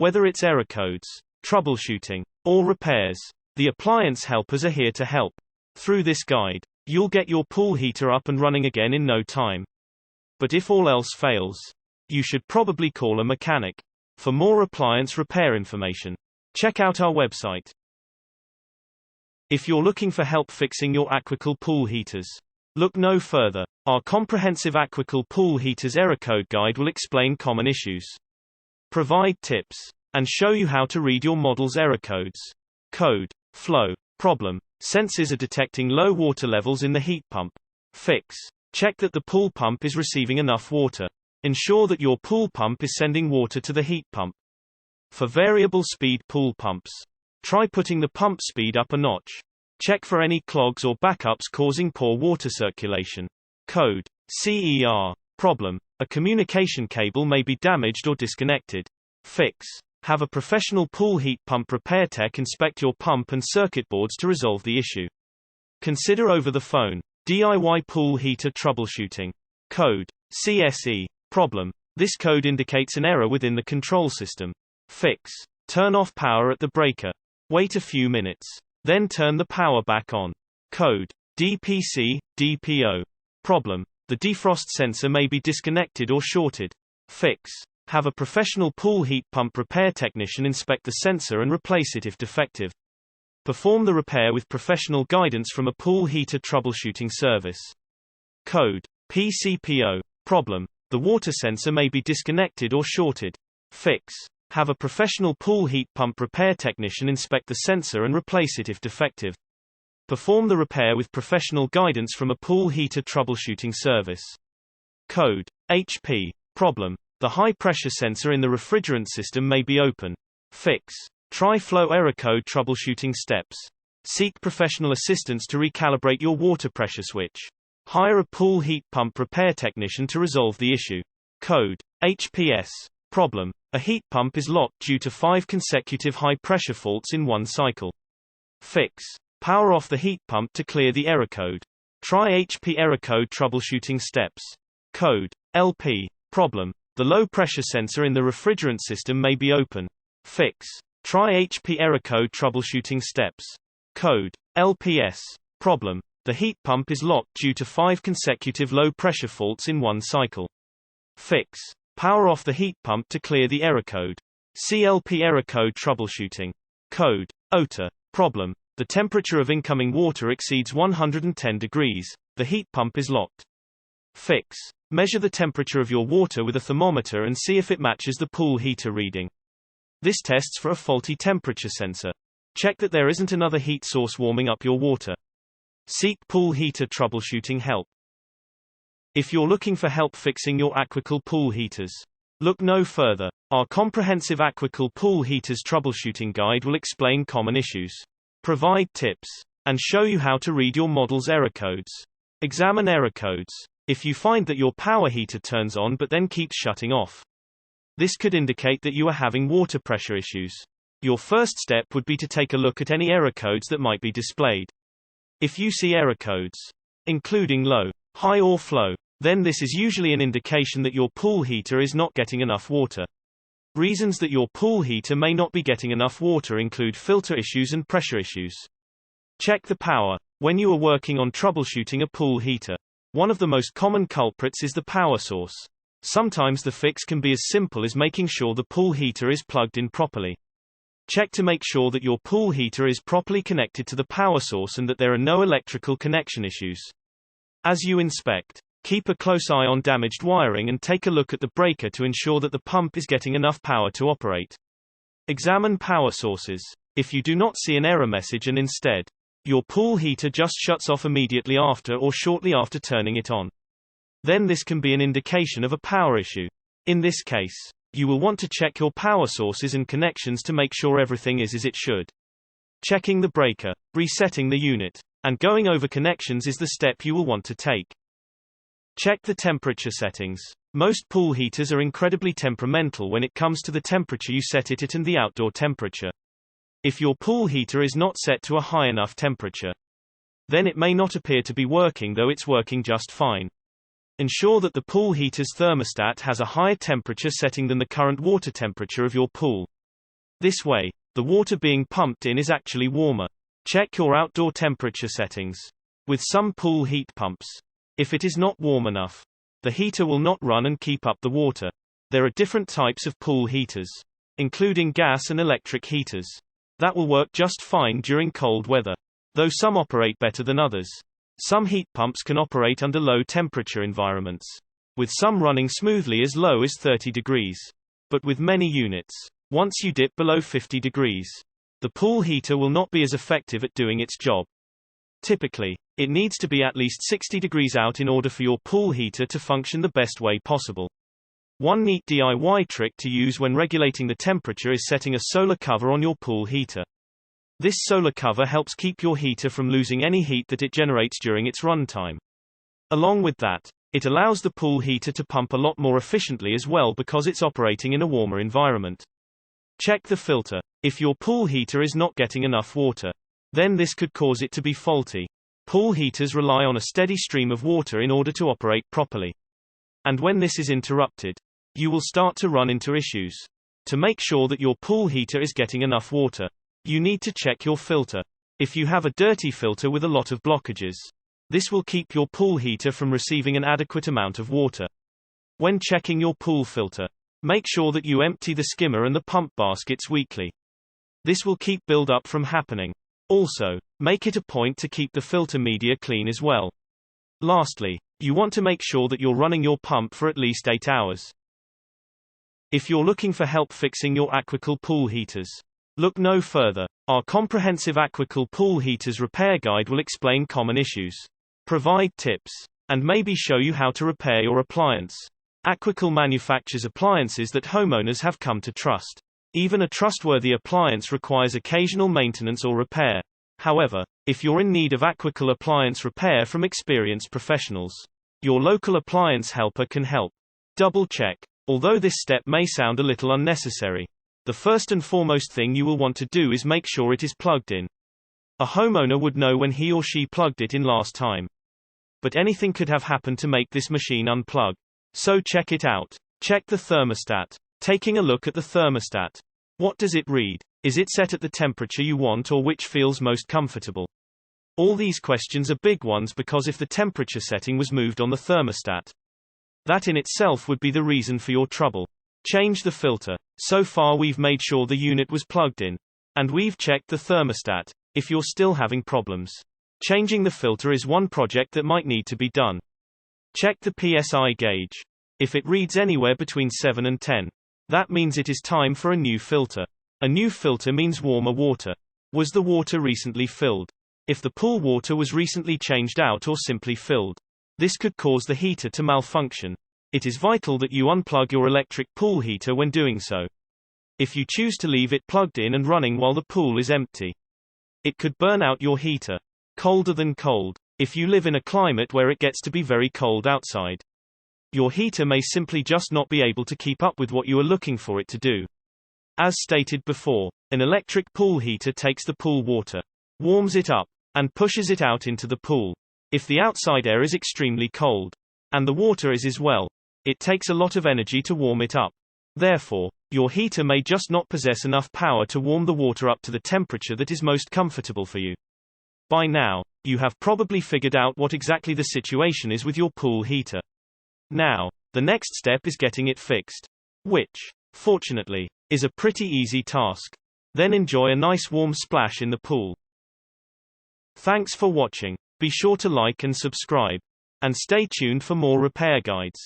Whether it's error codes, troubleshooting, or repairs, the appliance helpers are here to help. Through this guide, you'll get your pool heater up and running again in no time. But if all else fails, you should probably call a mechanic. For more appliance repair information, check out our website. If you're looking for help fixing your Aquacal pool heaters, look no further. Our comprehensive Aquacal pool heaters error code guide will explain common issues, provide tips, and show you how to read your model's error codes. Code, flow, problem. Sensors are detecting low water levels in the heat pump. Fix. Check that the pool pump is receiving enough water. Ensure that your pool pump is sending water to the heat pump. For variable speed pool pumps, try putting the pump speed up a notch. Check for any clogs or backups causing poor water circulation. Code, CER. Problem. A communication cable may be damaged or disconnected. Fix. Have a professional pool heat pump repair tech inspect your pump and circuit boards to resolve the issue. Consider over the phone. DIY pool heater troubleshooting. Code, CSE. Problem. This code indicates an error within the control system. Fix. Turn off power at the breaker. Wait a few minutes. Then turn the power back on. Code, DPC, DPO. Problem. The defrost sensor may be disconnected or shorted. Fix. Have a professional pool heat pump repair technician inspect the sensor and replace it if defective. Perform the repair with professional guidance from a pool heater troubleshooting service. Code, PCPO. Problem. The water sensor may be disconnected or shorted. Fix. Have a professional pool heat pump repair technician inspect the sensor and replace it if defective. Perform the repair with professional guidance from a pool heater troubleshooting service. Code, HP. Problem. The high-pressure sensor in the refrigerant system may be open. Fix. Try flow error code troubleshooting steps. Seek professional assistance to recalibrate your water pressure switch. Hire a pool heat pump repair technician to resolve the issue. Code, HPS. Problem. A heat pump is locked due to 5 consecutive high-pressure faults in one cycle. Fix. Power off the heat pump to clear the error code. Try HP error code troubleshooting steps. Code, LP. Problem. The low-pressure sensor in the refrigerant system may be open. Fix. Try HP error code troubleshooting steps. Code, LPS. Problem. The heat pump is locked due to 5 consecutive low-pressure faults in one cycle. Fix. Power off the heat pump to clear the error code. CLP error code troubleshooting. Code, OTA. Problem. The temperature of incoming water exceeds 110 degrees. The heat pump is locked. Fix. Measure the temperature of your water with a thermometer and see if it matches the pool heater reading. This tests for a faulty temperature sensor. Check that there isn't another heat source warming up your water. Seek pool heater troubleshooting help. If you're looking for help fixing your Aquacal pool heaters, look no further. Our comprehensive Aquacal pool heaters troubleshooting guide will explain common issues, provide tips, and show you how to read your model's error codes. Examine error codes. If you find that your power heater turns on but then keeps shutting off, this could indicate that you are having water pressure issues. Your first step would be to take a look at any error codes that might be displayed. If you see error codes, including low, high or flow, then this is usually an indication that your pool heater is not getting enough water. Reasons that your pool heater may not be getting enough water include filter issues and pressure issues. Check the power. When you are working on troubleshooting a pool heater, one of the most common culprits is the power source. Sometimes the fix can be as simple as making sure the pool heater is plugged in properly. Check to make sure that your pool heater is properly connected to the power source and that there are no electrical connection issues. As you inspect, keep a close eye on damaged wiring and take a look at the breaker to ensure that the pump is getting enough power to operate. Examine power sources. If you do not see an error message and instead, your pool heater just shuts off immediately after or shortly after turning it on, then this can be an indication of a power issue. In this case, you will want to check your power sources and connections to make sure everything is as it should. Checking the breaker, resetting the unit, and going over connections is the step you will want to take. Check the temperature settings. Most pool heaters are incredibly temperamental when it comes to the temperature you set it at and the outdoor temperature. If your pool heater is not set to a high enough temperature, then it may not appear to be working, though it's working just fine. Ensure that the pool heater's thermostat has a higher temperature setting than the current water temperature of your pool. This way, the water being pumped in is actually warmer. Check your outdoor temperature settings. With some pool heat pumps, if it is not warm enough, the heater will not run and keep up the water. There are different types of pool heaters, including gas and electric heaters, that will work just fine during cold weather, though some operate better than others. Some heat pumps can operate under low temperature environments, with some running smoothly as low as 30 degrees. But with many units, once you dip below 50 degrees, the pool heater will not be as effective at doing its job. Typically, it needs to be at least 60 degrees out in order for your pool heater to function the best way possible. One neat DIY trick to use when regulating the temperature is setting a solar cover on your pool heater. This solar cover helps keep your heater from losing any heat that it generates during its runtime. Along with that, it allows the pool heater to pump a lot more efficiently as well because it's operating in a warmer environment. Check the filter. If your pool heater is not getting enough water, then this could cause it to be faulty. Pool heaters rely on a steady stream of water in order to operate properly. And when this is interrupted, you will start to run into issues. To make sure that your pool heater is getting enough water, you need to check your filter. If you have a dirty filter with a lot of blockages, this will keep your pool heater from receiving an adequate amount of water. When checking your pool filter, make sure that you empty the skimmer and the pump baskets weekly. This will keep build-up from happening. Also, make it a point to keep the filter media clean as well. Lastly, you want to make sure that you're running your pump for at least 8 hours. If you're looking for help fixing your Aquacal pool heaters, look no further. Our comprehensive Aquacal pool heaters repair guide will explain common issues, provide tips, and maybe show you how to repair your appliance. Aquacal manufactures appliances that homeowners have come to trust. Even a trustworthy appliance requires occasional maintenance or repair. However, if you're in need of Aquacal appliance repair from experienced professionals, your local appliance helper can help. Double check. Although this step may sound a little unnecessary, the first and foremost thing you will want to do is make sure it is plugged in. A homeowner would know when he or she plugged it in last time. But anything could have happened to make this machine unplug. So check it out. Check the thermostat. Taking a look at the thermostat. What does it read? Is it set at the temperature you want or which feels most comfortable? All these questions are big ones because if the temperature setting was moved on the thermostat, that in itself would be the reason for your trouble. Change the filter. So far we've made sure the unit was plugged in. And we've checked the thermostat. If you're still having problems, changing the filter is one project that might need to be done. Check the PSI gauge. If it reads anywhere between 7 and 10, that means it is time for a new filter. A new filter means warmer water. Was the water recently filled? If the pool water was recently changed out or simply filled, this could cause the heater to malfunction. It is vital that you unplug your electric pool heater when doing so. If you choose to leave it plugged in and running while the pool is empty, it could burn out your heater. Colder than cold. If you live in a climate where it gets to be very cold outside, your heater may simply just not be able to keep up with what you are looking for it to do. As stated before, an electric pool heater takes the pool water, warms it up, and pushes it out into the pool. If the outside air is extremely cold, and the water is as well, it takes a lot of energy to warm it up. Therefore, your heater may just not possess enough power to warm the water up to the temperature that is most comfortable for you. By now, you have probably figured out what exactly the situation is with your pool heater. Now, the next step is getting it fixed, which, fortunately, is a pretty easy task. Then enjoy a nice warm splash in the pool. Thanks for watching. Be sure to like and subscribe. And stay tuned for more repair guides.